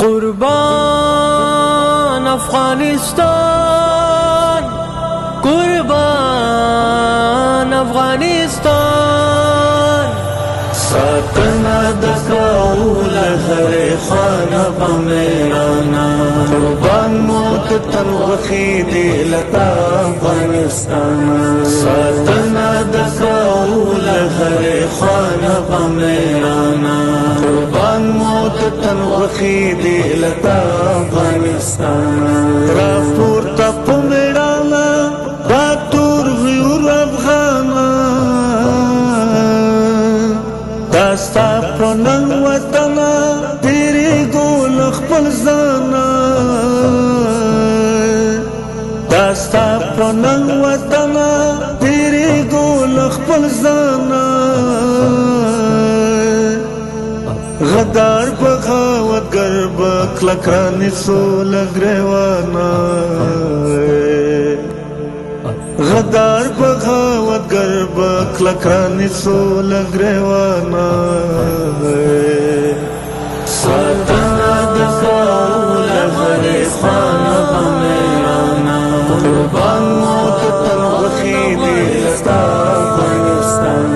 قربان افغانستان، قربان افغانستان. ساتنا دکاول هر خانه بمیرانا، قربان موت تنوخی دیلتا افغانستان. ساتنا دکاول هر خانه بمیرانا، قربان موت تنوخی دیلتا افغانستان. راپور تپ میرانا باتور غیور افغانا، داستا پرننگ وطنا تیری گول خپل زانا، داستا پرننگ وطنا تیری گول خپل زانا. غدار بغاوت گرب کلکانی سول گریوانا، غدار بغاوت گرب کلکانی سول گریوانا. ساتنا دکاول هر خانه بمیرانا، قربان موت تنوخی دیلتا افغانستان.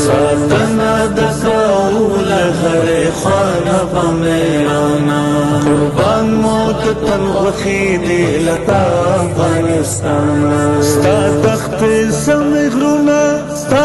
ساتنا دکاول هر خانه بمیرانا، قربان موت تنوخی دیلتا افغانستان. ستا تخت سمی غرونا